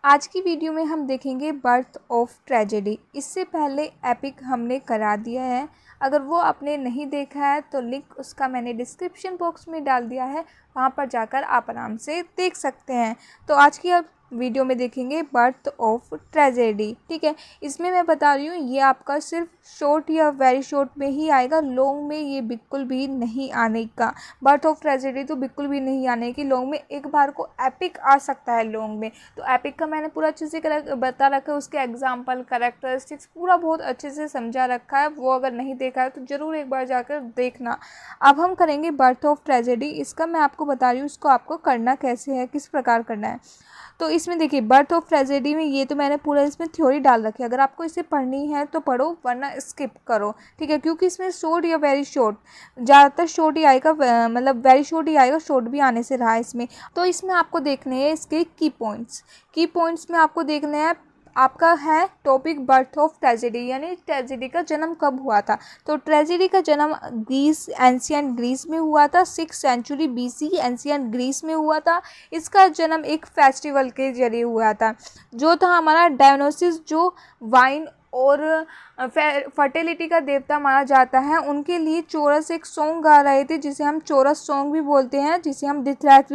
आज की वीडियो में हम देखेंगे बर्थ ऑफ ट्रेजेडी। इससे पहले एपिक हमने करा दिया है। अगर वो आपने नहीं देखा है तो लिंक उसका मैंने डिस्क्रिप्शन बॉक्स में डाल दिया है, वहाँ पर जाकर आप आराम से देख सकते हैं। तो आज की अब वीडियो में देखेंगे बर्थ ऑफ ट्रेजेडी। ठीक है, इसमें मैं बता रही हूँ ये आपका सिर्फ शॉर्ट या वेरी शॉर्ट में ही आएगा, लॉन्ग में ये बिल्कुल भी नहीं आने का। बर्थ ऑफ ट्रेजेडी तो बिल्कुल भी नहीं आने की लॉन्ग में। एक बार को एपिक आ सकता है लॉन्ग में। तो एपिक का मैंने पूरा अच्छे से बता रखा है, उसके एग्जाम्पल कैरेक्टरिस्टिक्स पूरा बहुत अच्छे से समझा रखा है। वो अगर नहीं देखा है तो ज़रूर एक बार जाकर देखना। अब हम करेंगे बर्थ ऑफ ट्रेजेडी। इसका मैं आपको बता रही हूँ इसको आपको करना कैसे है, किस प्रकार करना है। तो इसमें देखिए बर्थ ऑफ ट्रेजेडी में ये तो मैंने पूरा इसमें थ्योरी डाल रखी है। अगर आपको इसे पढ़नी है तो पढ़ो, वरना स्किप करो। ठीक है, क्योंकि इसमें शॉर्ट या वेरी शॉर्ट, ज़्यादातर शॉर्ट ही आएगा, मतलब वेरी शॉर्ट ही आएगा, शॉर्ट भी आने से रहा है इसमें। तो इसमें आपको देखने हैं इसके की पॉइंट्स। की पॉइंट्स में आपको देखने हैं आपका है टॉपिक बर्थ ऑफ ट्रेजेडी, यानी ट्रेजेडी का जन्म कब हुआ था। तो ट्रेजेडी का जन्म ग्रीस, एंशियंट ग्रीस में हुआ था। 6th century BC ancient Greece में हुआ था। इसका जन्म एक फेस्टिवल के जरिए हुआ था, जो था हमारा डायनोसिस, जो वाइन और फर्टिलिटी का देवता माना जाता है। उनके लिए चोरस एक सॉन्ग गा रहे थे, जिसे हम चोरस सॉन्ग भी बोलते हैं, जिसे हम डिथ्रैप्स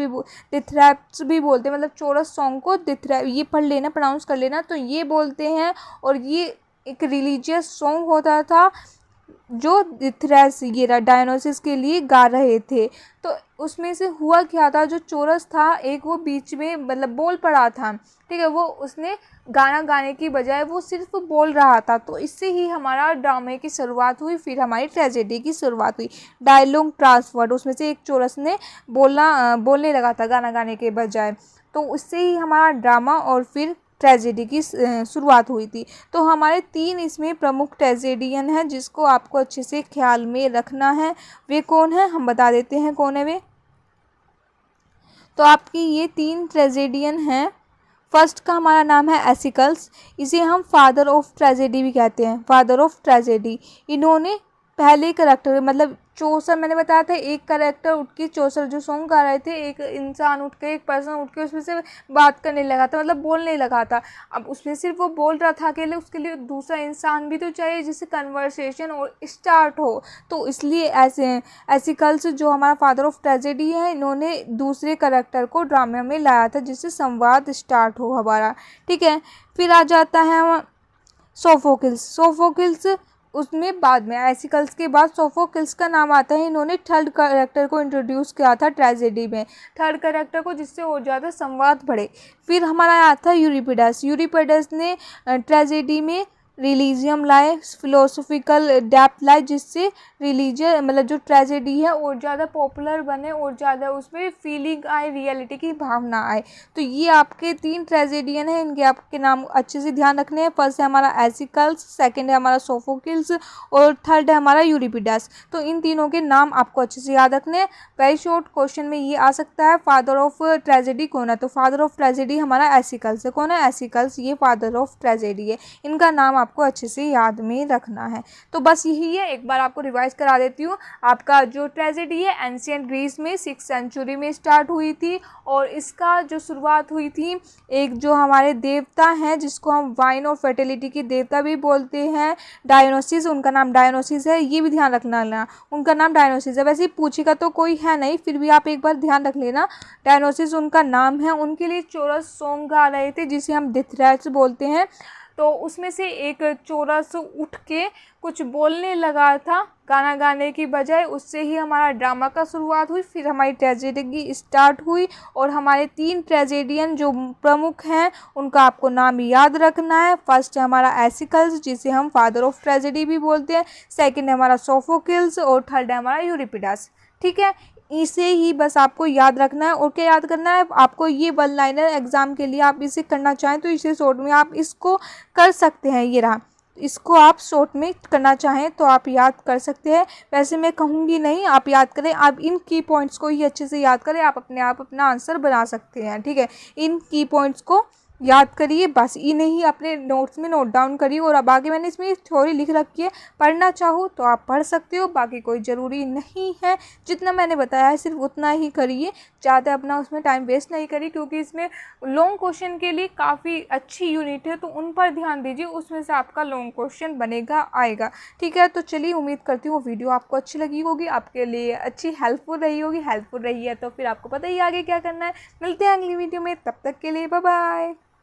भी बोलते हैं। मतलब चोरस सॉन्ग को डिथ्रैप, ये पढ़ लेना, प्रोनाउंस कर लेना, तो ये बोलते हैं। और ये एक रिलीजियस सॉन्ग होता था जो डिथ्रैस ये डायनोसिस के लिए गा रहे थे। तो उसमें से हुआ क्या था, जो चोरस था एक, वो बीच में मतलब बोल पड़ा था। ठीक है, वो उसने गाना गाने की बजाय वो सिर्फ बोल रहा था। तो इससे ही हमारा ड्रामे की शुरुआत हुई, फिर हमारी ट्रेजेडी की शुरुआत हुई। डायलॉग ट्रांसफर्ड, उसमें से एक चोरस ने बोलने लगा था गाना गाने के बजाय। तो उससे ही हमारा ड्रामा और फिर ट्रेजेडी की शुरुआत हुई थी। तो हमारे 3 इसमें प्रमुख ट्रेजेडियन हैं, जिसको आपको अच्छे से ख्याल में रखना है। वे कौन है हम बता देते हैं, कौन है वे। तो आपकी ये 3 ट्रेजेडियन हैं। फर्स्ट का हमारा नाम है एसिकल्स। इसे हम फादर ऑफ ट्रेजेडी भी कहते हैं, फादर ऑफ ट्रेजेडी। इन्होंने पहले करेक्टर, मतलब चौसर मैंने बताया था, एक करेक्टर उठ के चौसर जो सॉन्ग गा रहे थे, एक इंसान उठ के, एक पर्सन उठ के उसमें से बात करने लगा था, मतलब बोलने लगा था। अब उसमें सिर्फ वो बोल रहा था अकेले, उसके लिए दूसरा इंसान भी तो चाहिए जिससे कन्वर्सेशन और स्टार्ट हो। तो इसलिए एसिकल्स जो हमारा फादर ऑफ ट्रेजेडी है, इन्होंने दूसरे करेक्टर को ड्रामे में लाया था, जिससे संवाद स्टार्ट हो हमारा। ठीक है, फिर आ जाता है सोफोकिल्स। सोफोकिल्स उसमें बाद में, एसिकल्स के बाद सोफोकिल्स का नाम आता है। इन्होंने थर्ड कैरेक्टर को इंट्रोड्यूस किया था ट्रेजेडी में, थर्ड कैरेक्टर को, जिससे और ज़्यादा संवाद बढ़े। फिर हमारा आया था यूरिपिडस। यूरिपिडस ने ट्रेजेडी में रिलीजियम लाए, फिलोसफिकल डेप्थ लाए, जिससे रिलीजियन मतलब जो ट्रेजेडी है और ज़्यादा पॉपुलर बने और ज़्यादा उसमें फीलिंग आए, रियलिटी की भावना आए। तो ये आपके 3 ट्रेजेडियन हैं, इनके आपके नाम अच्छे से ध्यान रखने हैं। फर्स्ट है हमारा एसिकल्स, सेकंड है हमारा सोफोकिल्स और थर्ड है हमारा यूरिपिडस। तो इन तीनों के नाम आपको अच्छे से याद रखने हैं। वेरी शॉर्ट क्वेश्चन में ये आ सकता है, फादर ऑफ ट्रेजेडी कौन है। तो फादर ऑफ ट्रेजेडी हमारा एसिकल्स है। कौन है, एसिकल्स, ये फादर ऑफ ट्रेजेडी है। इनका नाम आपको अच्छे से याद में रखना है। तो बस यही है, एक बार आपको रिवाइज करा देती हूँ। आपका जो ट्रेजेडी है एंशियंट ग्रीस में 6th सेंचुरी में स्टार्ट हुई थी, और इसका जो शुरुआत हुई थी, एक जो हमारे देवता हैं जिसको हम वाइन और फर्टिलिटी के देवता भी बोलते हैं, डायनोसिस, उनका नाम डायनोसिस है। ये भी ध्यान रखना ना, उनका नाम डायनोसिस है। वैसे ही पूछेगा तो कोई है नहीं, फिर भी आप एक बार ध्यान रख लेना, डायनोसिस उनका नाम है। उनके लिए चोरस सॉन्ग गा रहे थे, जिसे हम डिथ्रैप्स बोलते हैं। तो उसमें से एक चोरस उठ के कुछ बोलने लगा था गाना गाने की बजाय, उससे ही हमारा ड्रामा का शुरुआत हुई, फिर हमारी ट्रेजेडी स्टार्ट हुई। और हमारे 3 ट्रेजेडियन जो प्रमुख हैं, उनका आपको नाम याद रखना है। फर्स्ट है हमारा एसिकल्स, जिसे हम फादर ऑफ ट्रेजेडी भी बोलते हैं, सेकंड है हमारा सोफोकिल्स और थर्ड है हमारा यूरिपिडस। ठीक है, इसे ही बस आपको याद रखना है। और क्या याद करना है आपको, ये वन लाइनर एग्जाम के लिए आप इसे करना चाहें तो इसे शॉर्ट में आप इसको कर सकते हैं। ये रहा, इसको आप शॉर्ट में करना चाहें तो आप याद कर सकते हैं। वैसे मैं कहूँगी नहीं, आप याद करें, आप इन की पॉइंट्स को ही अच्छे से याद करें, आप अपने आप अपना आंसर बना सकते हैं। ठीक है, इन की पॉइंट्स को याद करिए, बस ये नहीं अपने नोट्स में नोट डाउन करिए। और अब आगे मैंने इसमें थ्योरी लिख रखी है, पढ़ना चाहो तो आप पढ़ सकते हो, बाकी कोई ज़रूरी नहीं है। जितना मैंने बताया है सिर्फ उतना ही करिए, ज़्यादा अपना उसमें टाइम वेस्ट नहीं करिए, क्योंकि इसमें लॉन्ग क्वेश्चन के लिए काफ़ी अच्छी यूनिट है, तो उन पर ध्यान दीजिए, उसमें से आपका लॉन्ग क्वेश्चन बनेगा आएगा। ठीक है, तो चलिए उम्मीद करती हूँ वीडियो आपको अच्छी लगी होगी, आपके लिए अच्छी हेल्पफुल रही होगी। हेल्पफुल रही है तो फिर आपको पता ही आगे क्या करना है। मिलते हैं अगली वीडियो में, तब तक के लिए बाय बाय।